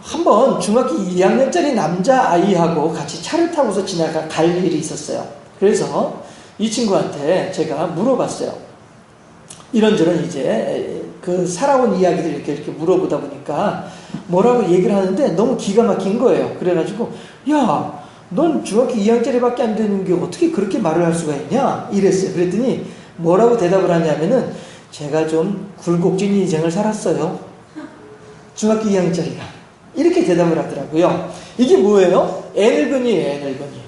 한번 중학교 2학년짜리 남자아이하고 같이 차를 타고서 갈 일이 있었어요. 그래서 이 친구한테 제가 물어봤어요. 이런저런 이제 그 살아온 이야기들 이렇게 물어보다 보니까 뭐라고 얘기를 하는데 너무 기가 막힌 거예요. 그래가지고 야, 넌 중학교 2학년짜리밖에 안 되는 게 어떻게 그렇게 말을 할 수가 있냐? 이랬어요. 그랬더니 뭐라고 대답을 하냐면은 제가 좀 굴곡진 인생을 살았어요. 중학교 2학년짜리가. 이렇게 대답을 하더라고요. 이게 뭐예요? 애늙은이에요, 애늙은이.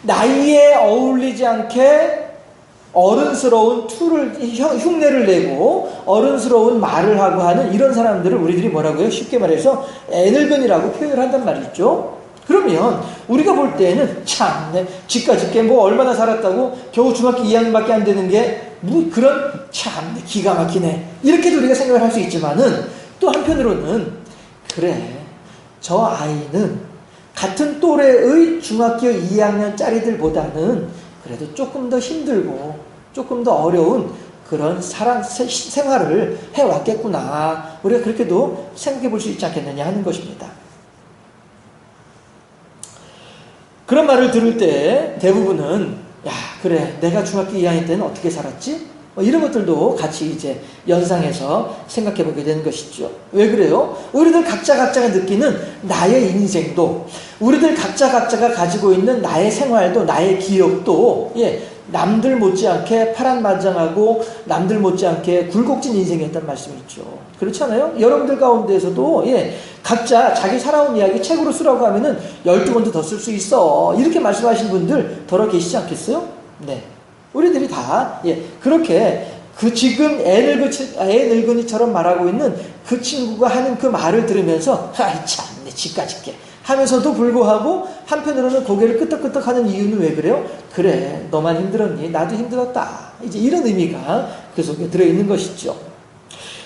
나이에 어울리지 않게 어른스러운 흉내를 내고 어른스러운 말을 하고 하는 이런 사람들을 우리들이 뭐라고요? 쉽게 말해서 애늙은이라고 표현을 한단 말이죠. 그러면 우리가 볼 때는 참네, 지까짓게 뭐 얼마나 살았다고 겨우 중학교 2학년밖에 안 되는 게 뭐 그런 참네, 기가 막히네, 이렇게도 우리가 생각을 할 수 있지만은 또 한편으로는 그래, 저 아이는 같은 또래의 중학교 2학년짜리들보다는 그래도 조금 더 힘들고 조금 더 어려운 그런 생활을 해왔겠구나, 우리가 그렇게도 생각해 볼 수 있지 않겠느냐 하는 것입니다. 그런 말을 들을 때 대부분은 야, 그래, 내가 중학교 2학년 때는 어떻게 살았지? 이런 것들도 같이 이제 연상해서 생각해 보게 되는 것이죠. 왜 그래요? 우리들 각자가 느끼는 나의 인생도, 우리들 각자가 가지고 있는 나의 생활도, 나의 기억도, 남들 못지않게 파란만장하고 남들 못지않게 굴곡진 인생이었단 말씀이죠. 그렇지 않아요? 여러분들 가운데에서도 각자 자기 살아온 이야기 책으로 쓰라고 하면은 12권도 더 쓸 수 있어, 이렇게 말씀하신 분들 더러 계시지 않겠어요? 네. 우리들이 다 그렇게 그 지금 애 늙은이처럼 말하고 있는 그 친구가 하는 그 말을 들으면서 아이 참내, 지까짓게 하면서도 불구하고 한편으로는 고개를 끄덕끄덕 하는 이유는 왜 그래요? 그래, 너만 힘들었니? 나도 힘들었다. 이제 이런 의미가 그 속에 들어있는 것이죠.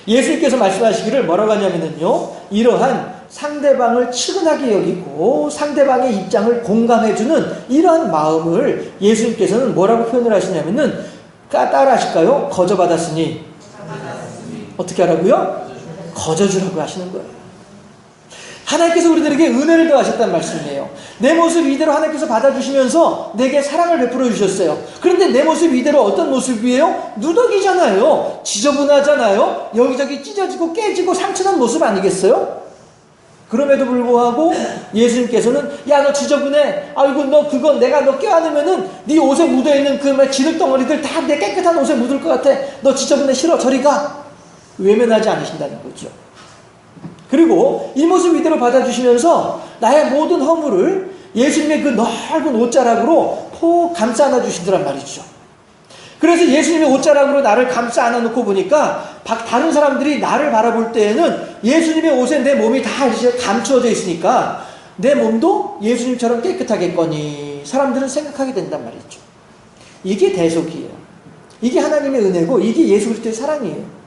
예수님께서 말씀하시기를 뭐라고 하냐면요, 이러한 상대방을 측은하게 여기고 상대방의 입장을 공감해주는 이러한 마음을 예수님께서는 뭐라고 표현을 하시냐면은, 따라 하실까요? 거저받았으니 어떻게 하라고요? 거저주라고 하시는 거예요. 하나님께서 우리들에게 은혜를 더하셨다는 말씀이에요. 내 모습 이대로 하나님께서 받아주시면서 내게 사랑을 베풀어 주셨어요. 그런데 내 모습 이대로 어떤 모습이에요? 누더기잖아요. 지저분하잖아요. 여기저기 찢어지고 깨지고 상처난 모습 아니겠어요? 그럼에도 불구하고 예수님께서는 야, 너 지저분해, 아이고 너 그거 내가 너 껴안으면은 네 옷에 묻어있는 그 지륵덩어리들 다 내 깨끗한 옷에 묻을 것 같아, 너 지저분해, 싫어, 저리 가. 외면하지 않으신다는 거죠. 그리고 이 모습 이대로 받아주시면서 나의 모든 허물을 예수님의 그 넓은 옷자락으로 폭 감싸 안아주시더란 말이죠. 그래서 예수님의 옷자락으로 나를 감싸 안아놓고 보니까 다른 사람들이 나를 바라볼 때에는 예수님의 옷에 내 몸이 다 이제 감추어져 있으니까 내 몸도 예수님처럼 깨끗하겠거니 사람들은 생각하게 된단 말이죠. 이게 대속이에요. 이게 하나님의 은혜고 이게 예수 그리스도의 사랑이에요.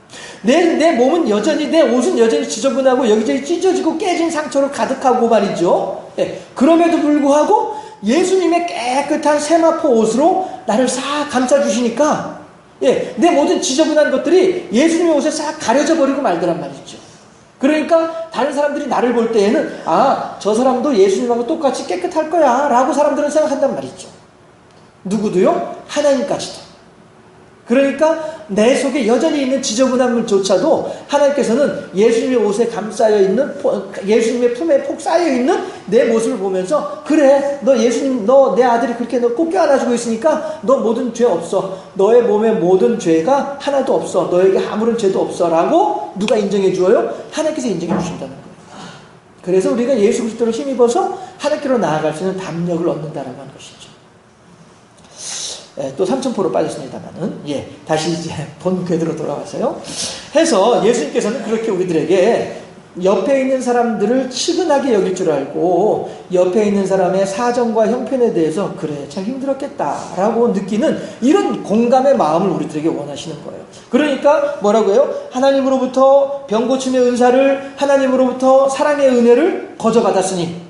내 몸은 여전히, 내 옷은 여전히 지저분하고 여기저기 찢어지고 깨진 상처로 가득하고 말이죠. 그럼에도 불구하고 예수님의 깨끗한 세마포 옷으로 나를 싹 감싸주시니까 내 모든 지저분한 것들이 예수님의 옷에 싹 가려져 버리고 말더란 말이죠. 그러니까 다른 사람들이 나를 볼 때에는 아, 저 사람도 예수님하고 똑같이 깨끗할 거야 라고 사람들은 생각한단 말이죠. 누구도요? 하나님까지도. 그러니까 내 속에 여전히 있는 지저분함조차도 하나님께서는 예수님의 옷에 감싸여 있는, 예수님의 품에 폭 쌓여 있는 내 모습을 보면서 그래, 너 예수님, 너 내 아들이 그렇게 너 꼭 껴안아주고 있으니까 너 모든 죄 없어, 너의 몸에 모든 죄가 하나도 없어, 너에게 아무런 죄도 없어 라고 누가 인정해 주어요? 하나님께서 인정해 주신다는 거예요. 그래서 우리가 예수 그리스도를 힘입어서 하나님께로 나아갈 수 있는 담력을 얻는다라고 하는 것이죠. 또 삼천포로 빠졌습니다만은, 다시 이제 본 궤도로 돌아와서요. 해서 예수님께서는 그렇게 우리들에게 옆에 있는 사람들을 측은하게 여길 줄 알고 옆에 있는 사람의 사정과 형편에 대해서 그래, 참 힘들었겠다라고 느끼는 이런 공감의 마음을 우리들에게 원하시는 거예요. 그러니까 뭐라고 해요? 하나님으로부터 병고침의 은사를, 하나님으로부터 사랑의 은혜를 거저받았으니,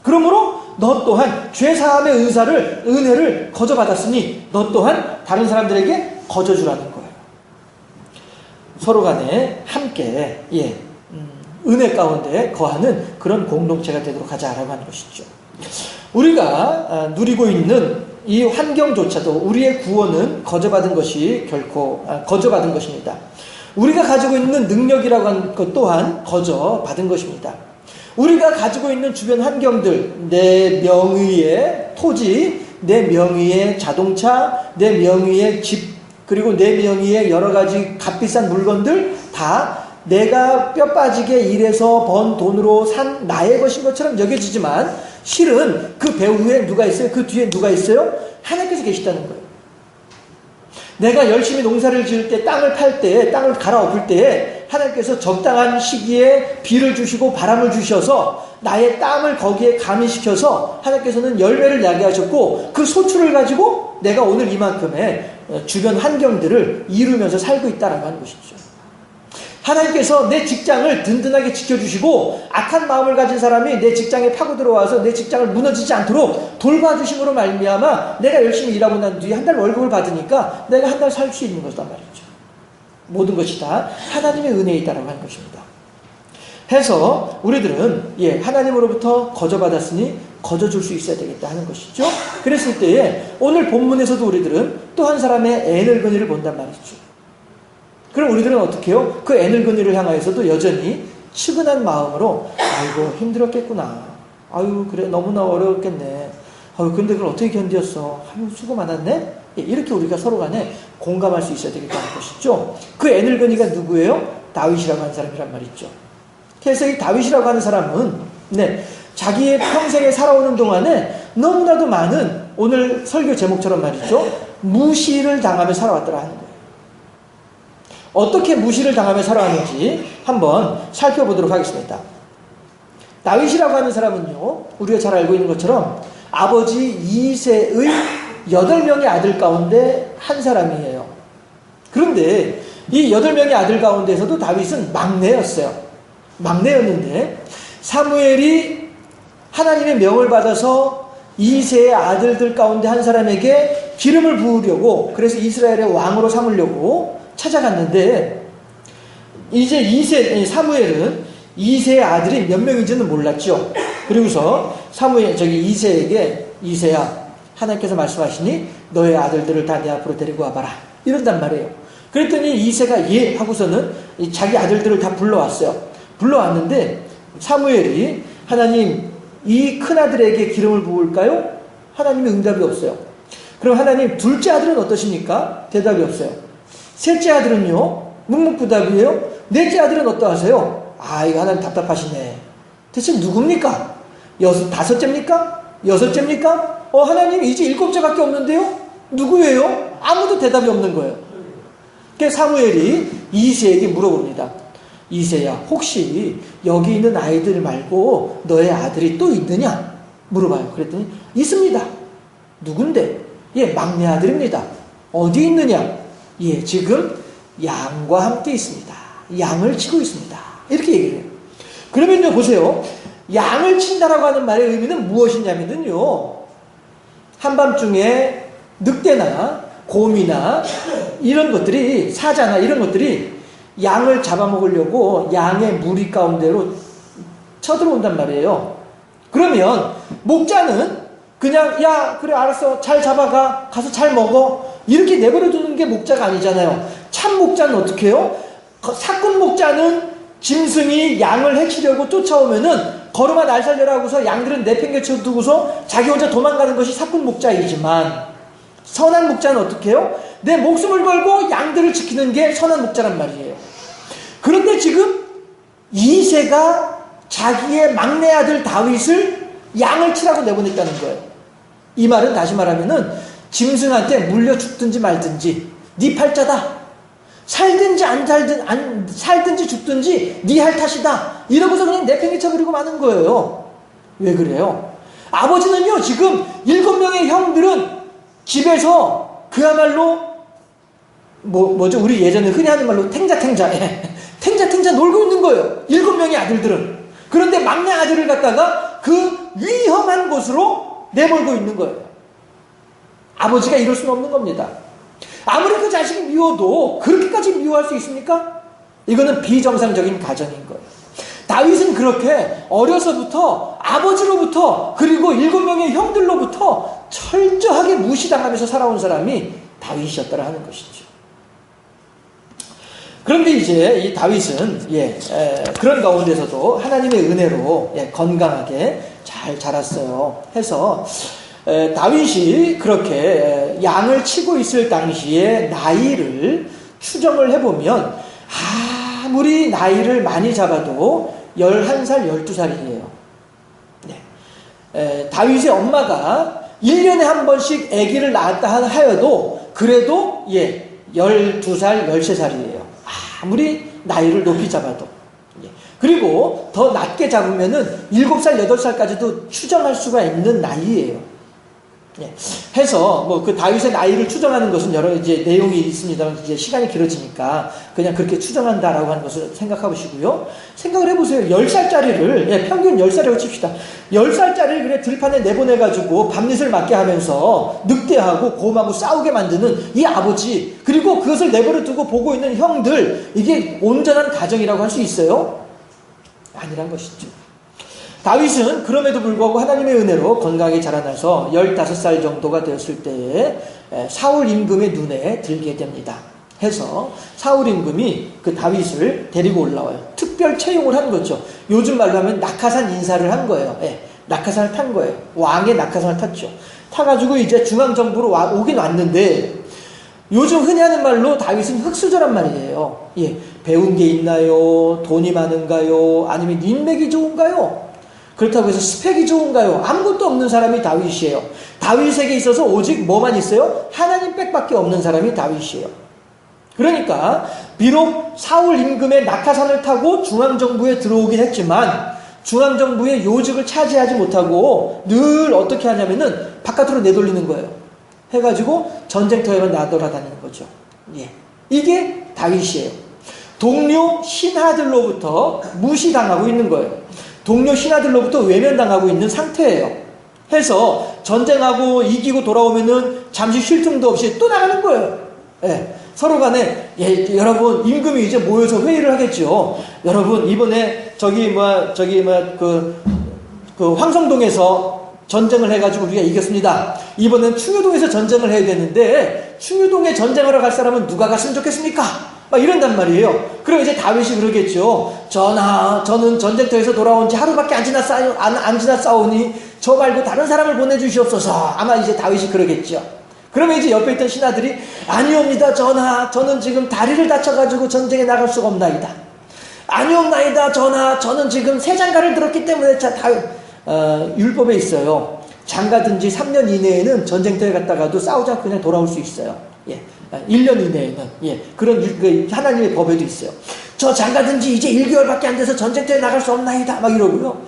그러므로 너 또한 죄사함의 은혜를 거저받았으니 너 또한 다른 사람들에게 거저주라는 거예요. 서로 간에 함께 은혜 가운데 거하는 그런 공동체가 되도록 하자라고 하는 것이죠. 우리가 누리고 있는 이 환경조차도 우리의 구원은 거저받은 것이 결코 거저받은 것입니다. 우리가 가지고 있는 능력이라고 하는 것 또한 거저받은 것입니다. 우리가 가지고 있는 주변 환경들, 내 명의의 토지, 내 명의의 자동차, 내 명의의 집, 그리고 내 명의의 여러 가지 값비싼 물건들 다 내가 뼈 빠지게 일해서 번 돈으로 산 나의 것인 것처럼 여겨지지만 실은 그 배후에 누가 있어요? 그 뒤에 누가 있어요? 하나님께서 계시다는 거예요. 내가 열심히 농사를 지을 때, 땅을 팔 때, 땅을 갈아엎을 때 하나님께서 적당한 시기에 비를 주시고 바람을 주셔서 나의 땀을 거기에 가미시켜서 하나님께서는 열매를 나게 하셨고 그 소출을 가지고 내가 오늘 이만큼의 주변 환경들을 이루면서 살고 있다라고 하는 것이죠. 하나님께서 내 직장을 든든하게 지켜주시고 악한 마음을 가진 사람이 내 직장에 파고 들어와서 내 직장을 무너지지 않도록 돌봐주심으로 말미암아 내가 열심히 일하고 난 뒤에 한 달 월급을 받으니까 내가 한 달 살 수 있는 것이란 말이죠. 모든 것이 다 하나님의 은혜이다라고 하는 것입니다. 해서 우리들은 하나님으로부터 거저받았으니 거저줄 수 있어야 되겠다 하는 것이죠. 그랬을 때에 오늘 본문에서도 우리들은 또 한 사람의 애늙은이를 본단 말이죠. 그럼 우리들은 어떻게 해요? 그 애늙은이를 향하여서도 여전히 측은한 마음으로 아이고 힘들었겠구나. 아유 그래 너무나 어려웠겠네. 아유 근데 그걸 어떻게 견뎠어? 아유 수고 많았네. 이렇게 우리가 서로 간에 공감할 수 있어야 되겠다는 것이죠. 그 애늙은이가 누구예요? 다윗이라고 하는 사람이란 말이죠. 그래서 이 다윗이라고 하는 사람은 자기의 평생에 살아오는 동안에 너무나도 많은 오늘 설교 제목처럼 말이죠. 무시를 당하며 살아왔더라 하는 거예요. 어떻게 무시를 당하며 살아왔는지 한번 살펴보도록 하겠습니다. 다윗이라고 하는 사람은요, 우리가 잘 알고 있는 것처럼 아버지 이새의 8명의 아들 가운데 한 사람이에요. 그런데 이 8명의 아들 가운데서도 다윗은 막내였어요. 막내였는데 사무엘이 하나님의 명을 받아서 이새의 아들들 가운데 한 사람에게 기름을 부으려고, 그래서 이스라엘의 왕으로 삼으려고 찾아갔는데 이제 사무엘은 이새의 아들이 몇 명인지는 몰랐죠. 그리고서 이새에게 이새야 하나님께서 말씀하시니 너의 아들들을 다 내 앞으로 데리고 와봐라 이런단 말이에요. 그랬더니 이새가 예 하고서는 자기 아들들을 다 불러왔어요. 불러왔는데 사무엘이 하나님 이 큰아들에게 기름을 부을까요? 하나님의 응답이 없어요. 그럼 하나님 둘째 아들은 어떠십니까? 대답이 없어요. 셋째 아들은요? 묵묵부답이에요. 넷째 아들은 어떠하세요? 이거 하나님 답답하시네. 대체 누굽니까? 다섯째입니까? 여섯째입니까? 하나님 이제 7째밖에 없는데요? 누구예요? 아무도 대답이 없는 거예요. 그래서 사무엘이 이새에게 물어봅니다. 이새야 혹시 여기 있는 아이들 말고 너의 아들이 또 있느냐? 물어봐요. 그랬더니 있습니다. 누군데? 막내 아들입니다. 어디 있느냐? 지금 양과 함께 있습니다. 양을 치고 있습니다. 이렇게 얘기를 해요. 그러면요 보세요. 양을 친다라고 하는 말의 의미는 무엇이냐면요, 한밤중에 늑대나 곰이나 이런 것들이, 사자나 이런 것들이 양을 잡아먹으려고 양의 무리 가운데로 쳐들어온단 말이에요. 그러면 목자는 그냥 야 그래 알았어 잘 잡아가 가서 잘 먹어 이렇게 내버려 두는 게 목자가 아니잖아요. 참 목자는 어떻게 해요? 사꾼 목자는 짐승이 양을 해치려고 쫓아오면은 걸음아 날 살려라 하고서 양들은 내팽개쳐 두고서 자기 혼자 도망가는 것이 사꾼 목자이지만, 선한 목자는 어떻게 해요? 내 목숨을 걸고 양들을 지키는 게 선한 목자란 말이에요. 그런데 지금 이새가 자기의 막내 아들 다윗을 양을 치라고 내보냈다는 거예요. 이 말은 다시 말하면은 짐승한테 물려 죽든지 말든지 네 팔자다. 살든지 살든지 죽든지 네 할 탓이다. 이러고서 그냥 내팽개쳐 버리고 마는 거예요. 왜 그래요? 아버지는요 지금 7명의 형들은 집에서 그야말로 뭐죠? 우리 예전에 흔히 하는 말로 탱자탱자 놀고 있는 거예요. 7명의 아들들은. 그런데 막내 아들을 갖다가 그 위험한 곳으로 내몰고 있는 거예요. 아버지가 이럴 수는 없는 겁니다. 아무리 그 자식이 미워도 그렇게까지 미워할 수 있습니까? 이거는 비정상적인 가정인 거예요. 다윗은 그렇게 어려서부터 아버지로부터 그리고 7명의 형들로부터 철저하게 무시당하면서 살아온 사람이 다윗이었다라 하는 것이죠. 그런데 이제 이 다윗은 그런 가운데서도 하나님의 은혜로 건강하게 잘 자랐어요. 해서 다윗이 그렇게 양을 치고 있을 당시에 나이를 추정을 해보면 아무리 나이를 많이 잡아도 11살, 12살이에요. 다윗의 엄마가 1년에 한 번씩 아기를 낳았다 하여도 그래도 12살, 13살이에요. 아무리 나이를 높이 잡아도. 그리고 더 낮게 잡으면은 7살, 8살까지도 추정할 수가 있는 나이예요. 해서 뭐 그 다윗의 나이를 추정하는 것은 여러 이제 내용이 있습니다만 이제 시간이 길어지니까 그냥 그렇게 추정한다라고 하는 것을 생각해 보시고요. 생각을 해보세요. 10살짜리를 평균 10살이라고 칩시다. 10살짜리를 그래 들판에 내보내가지고 밤낮을 맞게 하면서 늑대하고 곰하고 싸우게 만드는 이 아버지, 그리고 그것을 내버려 두고 보고 있는 형들, 이게 온전한 가정이라고 할 수 있어요? 아니란 것이죠. 다윗은 그럼에도 불구하고 하나님의 은혜로 건강하게 자라나서 15살 정도가 되었을 때에 사울 임금의 눈에 들게 됩니다. 해서 사울 임금이 그 다윗을 데리고 올라와요. 특별 채용을 한 거죠. 요즘 말로 하면 낙하산 인사를 한 거예요. 낙하산을 탄 거예요. 왕의 낙하산을 탔죠. 타가지고 이제 중앙정부로 오긴 왔는데, 요즘 흔히 하는 말로 다윗은 흙수저란 말이에요. 배운 게 있나요? 돈이 많은가요? 아니면 인맥이 좋은가요? 그렇다고 해서 스펙이 좋은가요? 아무것도 없는 사람이 다윗이에요. 다윗에게 있어서 오직 뭐만 있어요? 하나님 빽밖에 없는 사람이 다윗이에요. 그러니까 비록 사울 임금의 낙하산을 타고 중앙정부에 들어오긴 했지만 중앙정부의 요직을 차지하지 못하고 늘 어떻게 하냐면은 바깥으로 내돌리는 거예요. 해가지고 전쟁터에만 나돌아다니는 거죠. 이게 다윗이에요. 동료 신하들로부터 무시당하고 있는 거예요. 동료 신하들로부터 외면당하고 있는 상태예요. 해서 전쟁하고 이기고 돌아오면은 잠시 쉴 틈도 없이 또 나가는 거예요. 서로 간에 여러분 임금이 이제 모여서 회의를 하겠죠. 여러분 이번에 그 황성동에서 전쟁을 해가지고 우리가 이겼습니다. 이번엔 충유동에서 전쟁을 해야 되는데 충유동에 전쟁하러 갈 사람은 누가 갔으면 좋겠습니까? 막 이런단 말이에요. 그럼 이제 다윗이 그러겠죠. 전하, 저는 전쟁터에서 돌아온 지 하루밖에 안 지났사오니 저 말고 다른 사람을 보내주시옵소서. 아마 이제 다윗이 그러겠죠. 그러면 이제 옆에 있던 신하들이 아니옵니다 전하, 저는 지금 다리를 다쳐가지고 전쟁에 나갈 수가 없나이다. 아니옵나이다 전하, 저는 지금 새 장가를 들었기 때문에 율법에 있어요. 장가든 지 3년 이내에는 전쟁터에 갔다가도 싸우지 않고 그냥 돌아올 수 있어요. 1년 이내에는. 그런 하나님의 법에도 있어요. 저 장가든 지 이제 1개월밖에 안 돼서 전쟁터에 나갈 수 없나이다. 막 이러고요.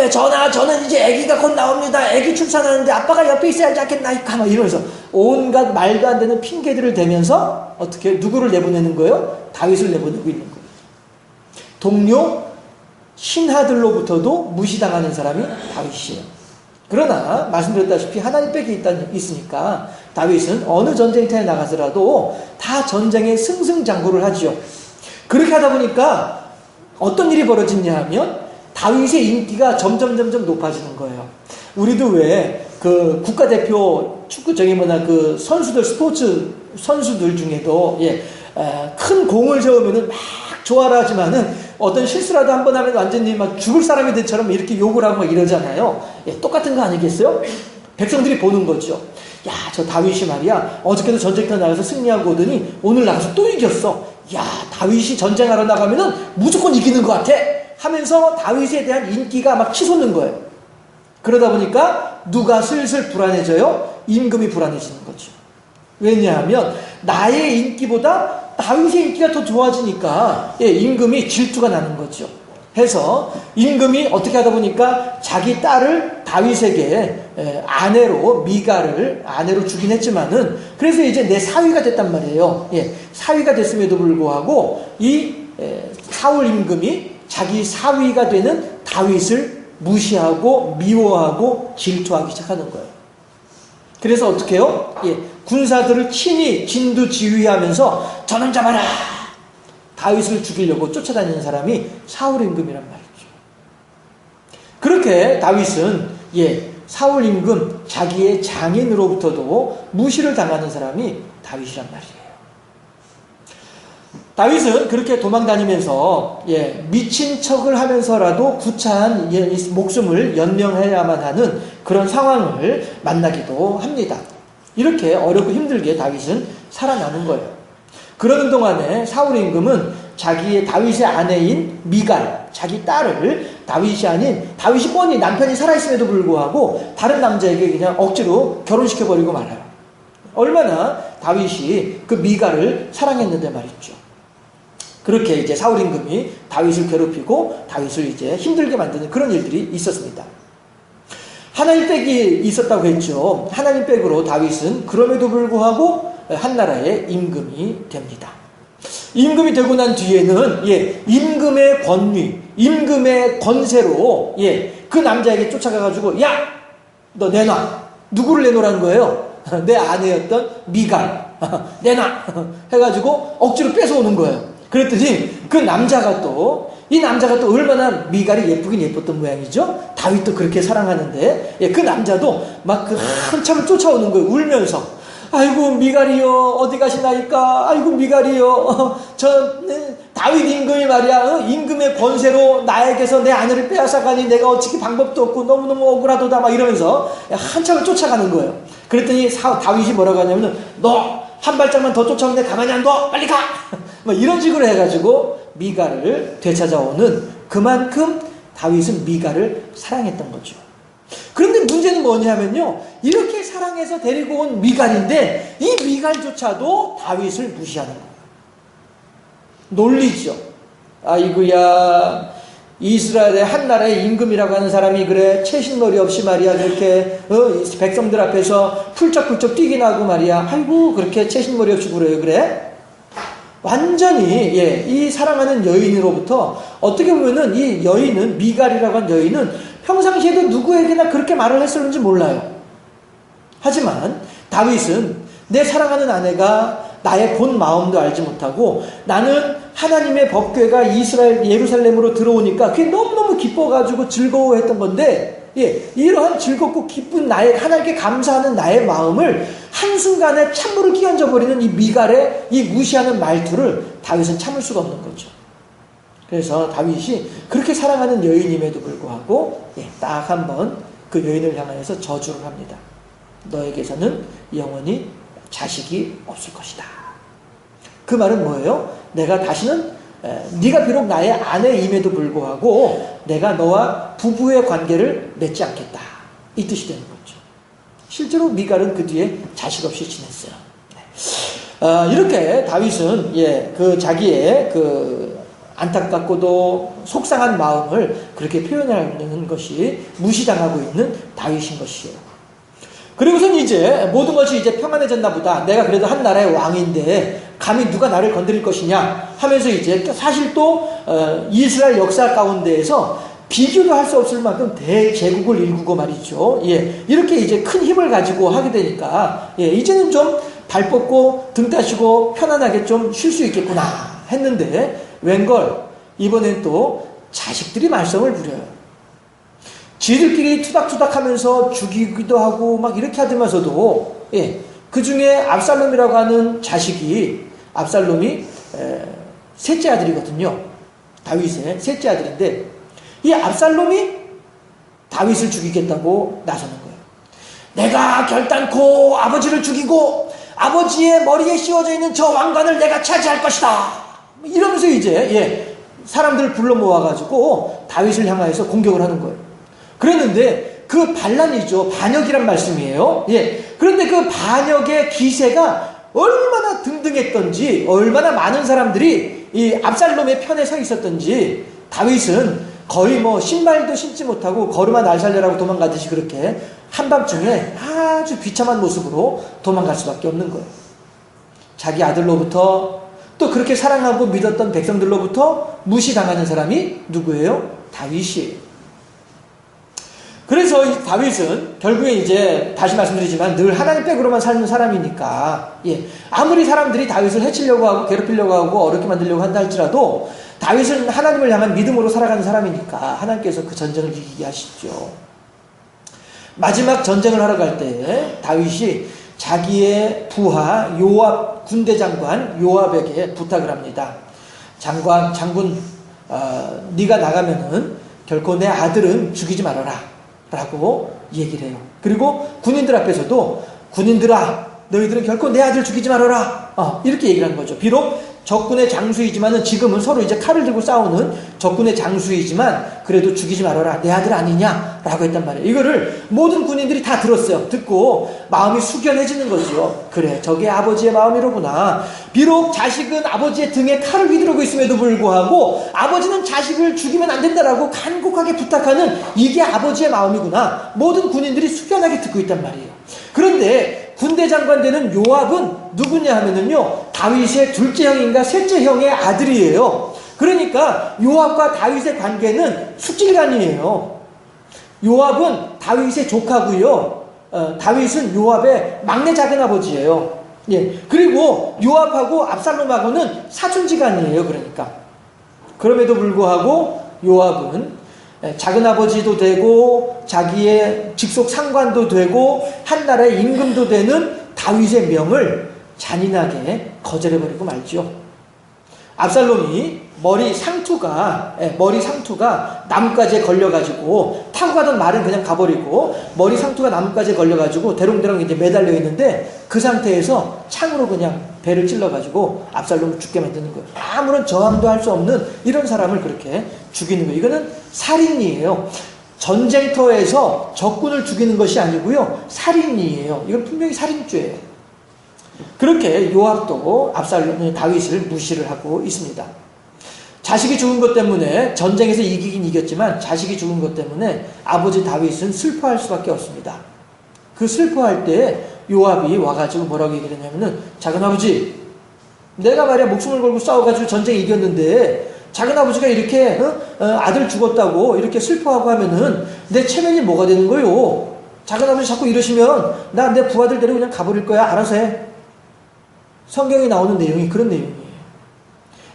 전하, 저는 이제 아기가 곧 나옵니다. 아기 출산하는데 아빠가 옆에 있어야 하지 않겠나이까. 막 이러면서 온갖 말도 안 되는 핑계들을 대면서 어떻게 누구를 내보내는 거예요? 다윗을 내보내고 있는 거예요. 동료 신하들로부터도 무시당하는 사람이 다윗이에요. 그러나 말씀드렸다시피 하나님 빽이 있으니까 다윗은 어느 전쟁터에 나가서라도 다 전쟁에 승승장구를 하지요. 그렇게 하다 보니까 어떤 일이 벌어지냐 하면 다윗의 인기가 점점 높아지는 거예요. 우리도 왜 그 국가대표 축구 그 선수들, 스포츠 선수들 중에도 큰 공을 세우면은 막 좋아라 하지만은 어떤 실수라도 한번 하면 완전히 막 죽을 사람이 된처럼 이렇게 욕을 하고 막 이러잖아요. 똑같은 거 아니겠어요? 백성들이 보는 거죠. 야, 저 다윗이 말이야, 어저께도 전쟁터 나가서 승리하고 오더니 오늘 나가서 또 이겼어. 야, 다윗이 전쟁하러 나가면은 무조건 이기는 것 같아 하면서 다윗에 대한 인기가 막 치솟는 거예요. 그러다 보니까 누가 슬슬 불안해져요? 임금이 불안해지는 거죠. 왜냐하면 나의 인기보다 다윗의 인기가 더 좋아지니까 임금이 질투가 나는 거죠. 해서 임금이 어떻게 하다 보니까 자기 딸을 다윗에게 아내로 미갈을 아내로 주긴 했지만은 그래서 이제 내 사위가 됐단 말이에요. 사위가 됐음에도 불구하고 이 사울 임금이 자기 사위가 되는 다윗을 무시하고 미워하고 질투하기 시작하는 거예요. 그래서 어떻게 해요? 군사들을 친히 진두지휘하면서 저는 잡아라! 다윗을 죽이려고 쫓아다니는 사람이 사울 임금이란 말이죠. 이렇게 다윗은 사울 임금 자기의 장인으로부터도 무시를 당하는 사람이 다윗이란 말이에요. 다윗은 그렇게 도망다니면서 미친 척을 하면서라도 구차한 목숨을 연명해야만 하는 그런 상황을 만나기도 합니다. 이렇게 어렵고 힘들게 다윗은 살아나는 거예요. 그러는 동안에 사울 임금은 자기의 다윗의 아내인 미갈, 자기 딸을 다윗이 아닌, 다윗이 뻔히 남편이 살아있음에도 불구하고 다른 남자에게 그냥 억지로 결혼시켜버리고 말아요. 얼마나 다윗이 그 미갈을 사랑했는데 말이죠. 그렇게 이제 사울 임금이 다윗을 괴롭히고 다윗을 이제 힘들게 만드는 그런 일들이 있었습니다. 하나님 빽이 있었다고 했죠. 하나님 빽으로 다윗은 그럼에도 불구하고 한나라의 임금이 됩니다. 임금이 되고 난 뒤에는 임금의 권위, 임금의 권세로 그 남자에게 쫓아가가지고 야! 너 내놔. 누구를 내놓으라는 거예요? 내 아내였던 미갈. 내놔. 해가지고 억지로 뺏어오는 거예요. 그랬더니 그 남자가 또 이 남자가 또 얼마나 미갈이 예쁘긴 예뻤던 모양이죠. 다윗도 그렇게 사랑하는데 그 남자도 막 그 한참을 쫓아오는 거예요. 울면서 아이고 미갈이요 어디 가시나이까. 아이고 미갈이요 다윗 임금이 말이야 임금의 권세로 나에게서 내 아내를 빼앗아가니 내가 어찌 방법도 없고 너무너무 억울하도다 막 이러면서 한참을 쫓아가는 거예요. 그랬더니 다윗이 뭐라고 하냐면은 너 한 발짝만 더 쫓아오면 내 가만히 안 둬 빨리 가. 뭐 이런 식으로 해가지고 미갈을 되찾아오는, 그만큼 다윗은 미갈을 사랑했던 거죠. 그런데 문제는 뭐냐면요, 이렇게 사랑해서 데리고 온 미갈인데 이 미갈조차도 다윗을 무시하는 거예요. 놀리죠. 아이고야, 이스라엘의 한 나라의 임금이라고 하는 사람이 그래 채신머리 없이 말이야 그렇게 백성들 앞에서 훌쩍훌쩍 뛰긴 하고 말이야 아이고 그렇게 채신머리 없이 굴어요. 그래 완전히 이 사랑하는 여인으로부터 어떻게 보면은 이 여인은, 미갈이라고 한 여인은 평상시에도 누구에게나 그렇게 말을 했었는지 몰라요. 하지만 다윗은 내 사랑하는 아내가 나의 본 마음도 알지 못하고 나는 하나님의 법궤가 이스라엘 예루살렘으로 들어오니까 그게 너무너무 기뻐가지고 즐거워했던 건데 이러한 즐겁고 기쁜 나의, 하나님께 감사하는 나의 마음을 한순간에 찬물을 끼얹어버리는 이 미갈의 이 무시하는 말투를 다윗은 참을 수가 없는 거죠. 그래서 다윗이 그렇게 사랑하는 여인임에도 불구하고 딱 한 번 그 여인을 향하여서 저주를 합니다. 너에게서는 영원히 자식이 없을 것이다. 그 말은 뭐예요? 내가 다시는 네가 비록 나의 아내임에도 불구하고 내가 너와 부부의 관계를 맺지 않겠다. 이 뜻이 되는 거죠. 실제로 미갈은 그 뒤에 자식 없이 지냈어요. 이렇게 다윗은 그 자기의 그 안타깝고도 속상한 마음을 그렇게 표현하는 것이 무시당하고 있는 다윗인 것이에요. 그리고선 이제 모든 것이 이제 평안해졌나 보다. 내가 그래도 한 나라의 왕인데 감히 누가 나를 건드릴 것이냐 하면서 이제 사실 또 이스라엘 역사 가운데에서 비교도 할 수 없을 만큼 대제국을 일구고 말이죠. 이렇게 이제 큰 힘을 가지고 하게 되니까 이제는 좀 발 뻗고 등 따시고 편안하게 좀 쉴 수 있겠구나 했는데 웬걸 이번엔 또 자식들이 말썽을 부려요. 지들끼리 투닥투닥 하면서 죽이기도 하고 막 이렇게 하면서도 그 중에 압살롬이라고 하는 자식이, 압살롬이 셋째 아들이거든요. 다윗의 셋째 아들인데 이 압살롬이 다윗을 죽이겠다고 나서는 거예요. 내가 결단코 아버지를 죽이고 아버지의 머리에 씌워져 있는 저 왕관을 내가 차지할 것이다. 이러면서 이제 사람들을 불러 모아가지고 다윗을 향하여서 공격을 하는 거예요. 그랬는데 그 반란이죠. 반역이란 말씀이에요. 그런데 그 반역의 기세가 얼마나 등등했던지, 얼마나 많은 사람들이 이 압살롬의 편에 서 있었던지 다윗은 거의 뭐 신발도 신지 못하고 걸음아 날 살려라고 도망가듯이 그렇게 한밤중에 아주 비참한 모습으로 도망갈 수밖에 없는 거예요. 자기 아들로부터 또 그렇게 사랑하고 믿었던 백성들로부터 무시당하는 사람이 누구예요? 다윗이에요. 그래서 이 다윗은 결국에 이제 다시 말씀드리지만 늘 하나님 빽으로만 사는 사람이니까 아무리 사람들이 다윗을 해치려고 하고 괴롭히려고 하고 어렵게 만들려고 한다 할지라도 다윗은 하나님을 향한 믿음으로 살아가는 사람이니까 하나님께서 그 전쟁을 이기게 하시죠. 마지막 전쟁을 하러 갈 때 다윗이 자기의 부하 요압, 군대 장관 요압에게 부탁을 합니다. 장군, 네가 나가면은 결코 내 아들은 죽이지 말아라 라고 얘기를 해요. 그리고 군인들 앞에서도 군인들아, 너희들은 결코 내 아들 죽이지 말아라, 이렇게 얘기를 하는 거죠. 비록 적군의 장수이지만은 지금은 서로 이제 칼을 들고 싸우는 적군의 장수이지만 그래도 죽이지 말아라, 내 아들 아니냐라고 했단 말이에요. 이거를 모든 군인들이 다 들었어요. 듣고 마음이 숙연해지는 거죠. 그래, 저게 아버지의 마음이로구나. 비록 자식은 아버지의 등에 칼을 휘두르고 있음에도 불구하고 아버지는 자식을 죽이면 안 된다라고 간곡하게 부탁하는 이게 아버지의 마음이구나. 모든 군인들이 숙연하게 듣고 있단 말이에요. 그런데 군대 장관 되는 요압은 누구냐 하면은요, 다윗의 둘째 형인가 셋째 형의 아들이에요. 그러니까 요압과 다윗의 관계는 숙질간이에요. 요압은 다윗의 조카고요. 다윗은 요압의 막내 작은아버지예요. 예. 그리고 요압하고 압살롬하고는 사촌지간이에요. 그러니까. 그럼에도 불구하고 요압은 작은아버지도 되고 자기의 직속 상관도 되고 한 나라의 임금도 되는 다윗의 명을 잔인하게 거절해버리고 말죠. 압살롬이 머리 상투가 나뭇가지에 걸려가지고 타고 가던 말은 그냥 가버리고 머리 상투가 나뭇가지에 걸려가지고 대롱대롱 이제 매달려 있는데 그 상태에서 창으로 그냥 배를 찔러가지고 압살롬을 죽게 만드는 거예요. 아무런 저항도 할 수 없는 이런 사람을 그렇게 죽이는 거예요. 이거는 살인이에요. 전쟁터에서 적군을 죽이는 것이 아니고요, 살인이에요. 이건 분명히 살인죄예요. 그렇게 요압도 다윗을 무시를 하고 있습니다. 자식이 죽은 것 때문에 전쟁에서 이기긴 이겼지만 자식이 죽은 것 때문에 아버지 다윗은 슬퍼할 수밖에 없습니다. 그 슬퍼할 때 요압이 와가지고 뭐라고 얘기를 했냐면은, 작은아버지, 내가 말이야 목숨을 걸고 싸워가지고 전쟁에 이겼는데 작은아버지가 이렇게 아들 죽었다고 이렇게 슬퍼하고 하면은 내 체면이 뭐가 되는 거요? 작은아버지 자꾸 이러시면 나 내 부하들 데리고 그냥 가버릴 거야. 알아서 해. 성경에 나오는 내용이 그런 내용이에요.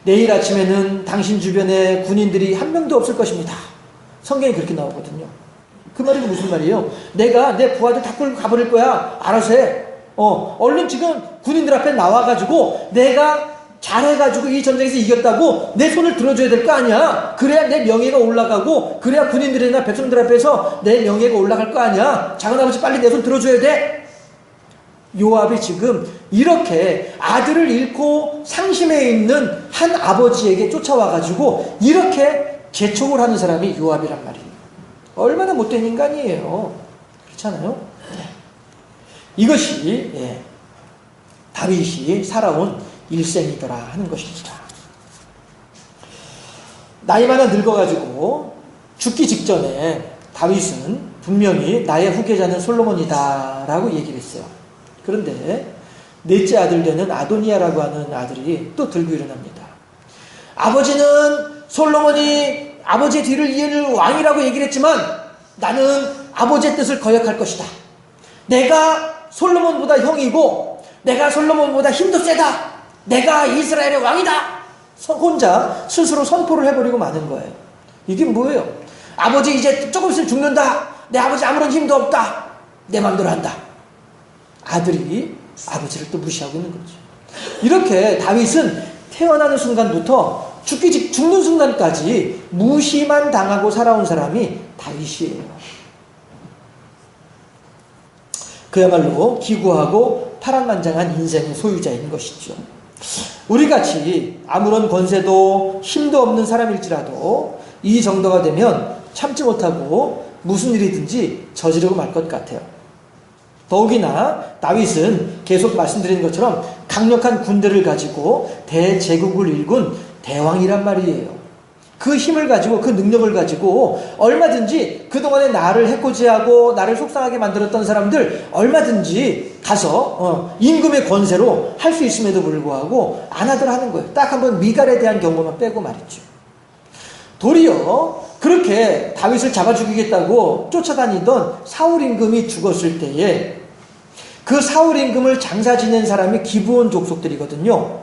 내일 아침에는 당신 주변에 군인들이 한 명도 없을 것입니다. 성경이 그렇게 나오거든요. 그 말이 무슨 말이에요? 내가 내 부하들 다 끌고 가버릴 거야. 알아서 해. 얼른 지금 군인들 앞에 나와가지고 내가 잘해가지고 이 전쟁에서 이겼다고 내 손을 들어줘야 될 거 아니야. 그래야 내 명예가 올라가고 그래야 군인들이나 백성들 앞에서 내 명예가 올라갈 거 아니야. 작은아버지 빨리 내 손 들어줘야 돼. 요압이 지금 이렇게 아들을 잃고 상심해 있는 한 아버지에게 쫓아와가지고 이렇게 재촉을 하는 사람이 요압이란 말이에요. 얼마나 못된 인간이에요. 그렇잖아요. 이것이 다윗이 살아온 일생이더라 하는 것입니다. 나이 많아 늙어가지고 죽기 직전에 다윗은 분명히 나의 후계자는 솔로몬이다 라고 얘기를 했어요. 그런데 넷째 아들 되는 아도니아라고 하는 아들이 또 들고 일어납니다. 아버지는 솔로몬이 아버지의 뒤를 이을 왕이라고 얘기를 했지만 나는 아버지의 뜻을 거역할 것이다. 내가 솔로몬보다 형이고 내가 솔로몬보다 힘도 세다. 내가 이스라엘의 왕이다. 혼자 스스로 선포를 해버리고 마는 거예요. 이게 뭐예요? 아버지 이제 조금 있으면 죽는다. 내 아버지 아무런 힘도 없다. 내 마음대로 한다. 아들이 아버지를 또 무시하고 있는 거죠. 이렇게 다윗은 태어나는 순간부터 죽는 순간까지 무시만 당하고 살아온 사람이 다윗이에요. 그야말로 기구하고 파란만장한 인생의 소유자인 것이죠. 우리같이 아무런 권세도 힘도 없는 사람일지라도 이 정도가 되면 참지 못하고 무슨 일이든지 저지르고 말 것 같아요. 더욱이나 다윗은 계속 말씀드린 것처럼 강력한 군대를 가지고 대제국을 일군 대왕이란 말이에요. 그 힘을 가지고 그 능력을 가지고 얼마든지 그동안에 나를 해코지하고 나를 속상하게 만들었던 사람들 얼마든지 가서 임금의 권세로 할 수 있음에도 불구하고 안 하더라 하는 거예요. 딱 한번 미갈에 대한 경고만 빼고 말이죠. 도리어 그렇게 다윗을 잡아 죽이겠다고 쫓아다니던 사울 임금이 죽었을 때에 그 사울 임금을 장사 지낸 사람이 기브온 족속들이거든요.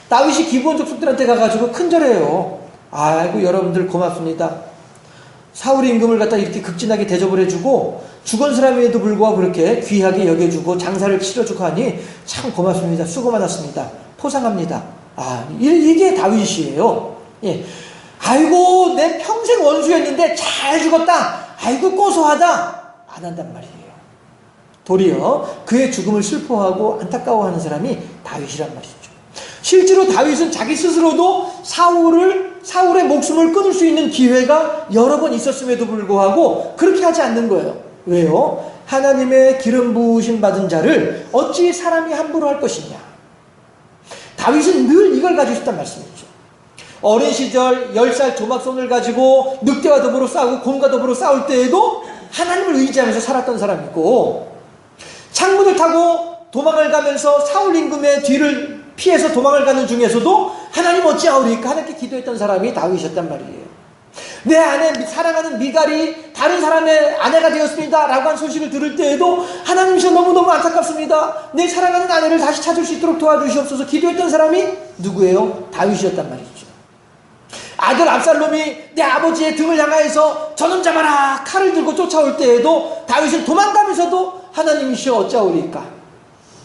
다윗이 기브온 족속들한테 가가지고 큰절해요. 아이고 여러분들 고맙습니다. 사울 임금을 갖다 이렇게 극진하게 대접을 해주고 죽은 사람에도 불구하고 그렇게 귀하게 여겨주고 장사를 치러주고 하니 참 고맙습니다. 수고 많았습니다. 포상합니다. 이게 다윗이에요. 예. 아이고 내 평생 원수였는데 잘 죽었다. 아이고 고소하다. 안 한단 말이에요. 도리어 그의 죽음을 슬퍼하고 안타까워하는 사람이 다윗이란 말이죠. 실제로 다윗은 자기 스스로도 사울의 목숨을 끊을 수 있는 기회가 여러 번 있었음에도 불구하고 그렇게 하지 않는 거예요. 왜요? 하나님의 기름 부으심 받은 자를 어찌 사람이 함부로 할 것이냐. 다윗은 늘 이걸 가지고 있었단 말씀이죠. 어린 시절 10살 조막손을 가지고 늑대와 더불어 싸우고 곰과 더불어 싸울 때에도 하나님을 의지하면서 살았던 사람이고, 창문을 타고 도망을 가면서 사울 임금의 뒤를 피해서 도망을 가는 중에서도 하나님 어찌하오리까 하나님께 기도했던 사람이 다윗이었단 말이에요. 내 아내 사랑하는 미갈이 다른 사람의 아내가 되었습니다 라고 한 소식을 들을 때에도 하나님이셔 너무너무 안타깝습니다. 내 사랑하는 아내를 다시 찾을 수 있도록 도와주시옵소서 기도했던 사람이 누구예요? 다윗이었단 말이죠. 아들 압살롬이 내 아버지의 등을 향하여서 저놈 잡아라 칼을 들고 쫓아올 때에도 다윗은 도망가면서도 하나님이시여 어찌하오리까,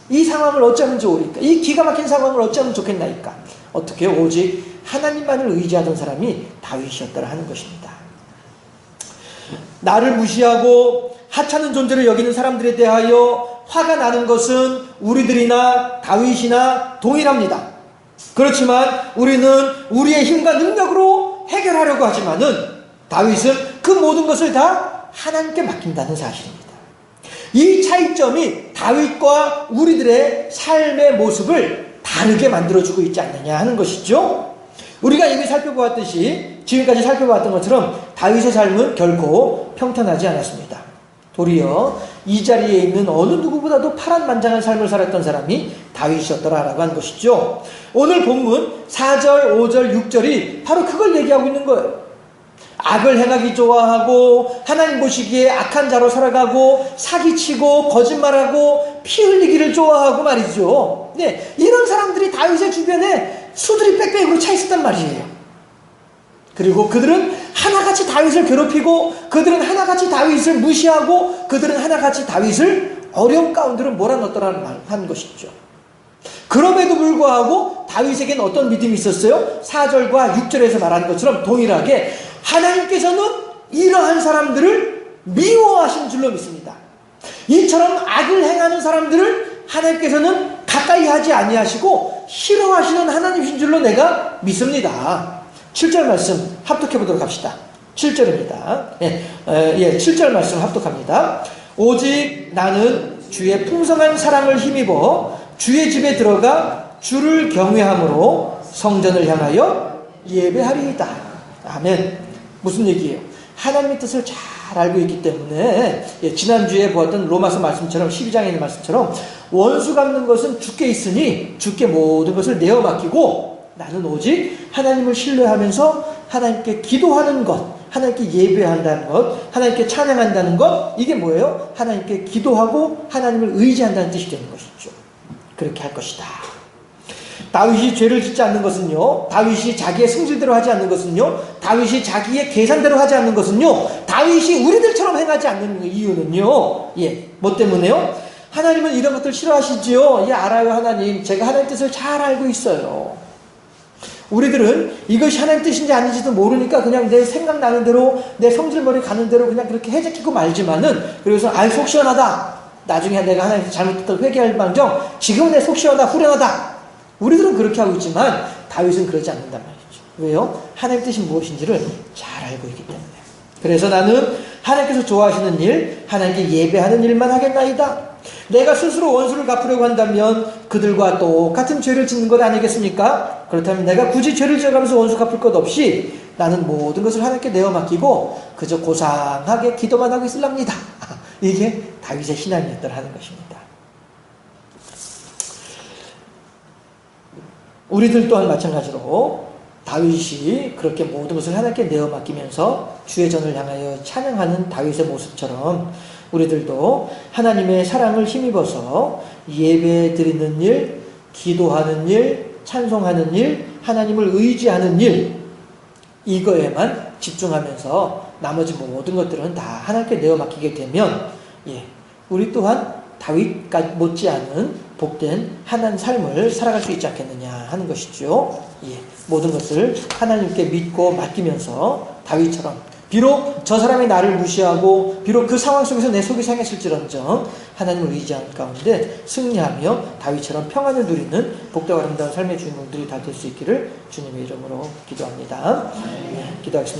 이 상황을 어쩌면 좋으리까, 이 기가 막힌 상황을 어쩌면 좋겠나이까, 어떻게 오직 하나님만을 의지하던 사람이 다윗이었더라 하는 것입니다. 나를 무시하고 하찮은 존재를 여기는 사람들에 대하여 화가 나는 것은 우리들이나 다윗이나 동일합니다. 그렇지만 우리는 우리의 힘과 능력으로 해결하려고 하지만은 다윗은 그 모든 것을 다 하나님께 맡긴다는 사실입니다. 이 차이점이 다윗과 우리들의 삶의 모습을 다르게 만들어주고 있지 않느냐 하는 것이죠. 우리가 이미 살펴보았듯이 지금까지 살펴보았던 것처럼 다윗의 삶은 결코 평탄하지 않았습니다. 도리어 이 자리에 있는 어느 누구보다도 파란만장한 삶을 살았던 사람이 다윗이었더라라고 한 것이죠. 오늘 본문 4절, 5절, 6절이 바로 그걸 얘기하고 있는 거예요. 악을 행하기 좋아하고 하나님 보시기에 악한 자로 살아가고 사기치고 거짓말하고 피 흘리기를 좋아하고 말이죠. 네, 이런 사람들이 다윗의 주변에 수두리 빽빽으로 차 있었단 말이에요. 그리고 그들은 하나같이 다윗을 괴롭히고 그들은 하나같이 다윗을 무시하고 그들은 하나같이 다윗을 어려움 가운데로 몰아넣었더라는 말 한 것이죠. 그럼에도 불구하고 다윗에게는 어떤 믿음이 있었어요? 4절과 6절에서 말하는 것처럼 동일하게 하나님께서는 이러한 사람들을 미워하신 줄로 믿습니다. 이처럼 악을 행하는 사람들을 하나님께서는 가까이 하지 아니하시고 싫어하시는 하나님이신 줄로 내가 믿습니다. 7절 말씀 합독해 보도록 합시다. 7절입니다. 7절 말씀 합독합니다. 오직 나는 주의 풍성한 사랑을 힘입어 주의 집에 들어가 주를 경외함으로 성전을 향하여 예배하리이다. 아멘. 무슨 얘기예요? 하나님의 뜻을 잘 알고 있기 때문에 지난주에 보았던 로마서 말씀처럼 12장에 있는 말씀처럼 원수 갚는 것은 주께 있으니 주께 모든 것을 내어 맡기고 나는 오직 하나님을 신뢰하면서 하나님께 기도하는 것, 하나님께 예배한다는 것, 하나님께 찬양한다는 것, 이게 뭐예요? 하나님께 기도하고 하나님을 의지한다는 뜻이 되는 것이죠. 그렇게 할 것이다. 다윗이 죄를 짓지 않는 것은요, 다윗이 자기의 성질대로 하지 않는 것은요, 다윗이 자기의 계산대로 하지 않는 것은요, 다윗이 우리들처럼 행하지 않는 이유는요, 뭐 때문에요? 하나님은 이런 것들 싫어하시지요? 알아요, 하나님. 제가 하나님 뜻을 잘 알고 있어요. 우리들은 이것이 하나님 뜻인지 아닌지도 모르니까 그냥 내 생각나는 대로, 내 성질머리 가는 대로 그냥 그렇게 해제키고 말지만은, 그래서 속 시원하다. 나중에 내가 하나님께 잘못했다고 회개할 망정, 지금은 내 속 시원하다, 후련하다. 우리들은 그렇게 하고 있지만 다윗은 그러지 않는단 말이죠. 왜요? 하나님 뜻이 무엇인지를 잘 알고 있기 때문에. 그래서 나는 하나님께서 좋아하시는 일, 하나님께 예배하는 일만 하겠나이다. 내가 스스로 원수를 갚으려고 한다면 그들과 똑같은 죄를 짓는 것 아니겠습니까? 그렇다면 내가 굳이 죄를 지어가면서 원수 갚을 것 없이 나는 모든 것을 하나님께 내어 맡기고 그저 고상하게 기도만 하고 있으랍니다. 이게 다윗의 신앙이었더라 하는 것입니다. 우리들 또한 마찬가지로 다윗이 그렇게 모든 것을 하나님께 내어 맡기면서 주의 전을 향하여 찬양하는 다윗의 모습처럼 우리들도 하나님의 사랑을 힘입어서 예배 드리는 일, 기도하는 일, 찬송하는 일, 하나님을 의지하는 일, 이거에만 집중하면서 나머지 모든 것들은 다 하나님께 내어 맡기게 되면 우리 또한 다윗과 못지않은 복된 하나님 삶을 살아갈 수 있지 않겠느냐 하는 것이죠. 모든 것을 하나님께 믿고 맡기면서 다윗처럼 비록 저 사람이 나를 무시하고 비록 그 상황 속에서 내 속이 상했을지언정 하나님을 의지하는 가운데 승리하며 다윗처럼 평안을 누리는 복되고 아름다운 삶의 주인공들이 다 될 수 있기를 주님의 이름으로 기도합니다. 기도하겠습니다.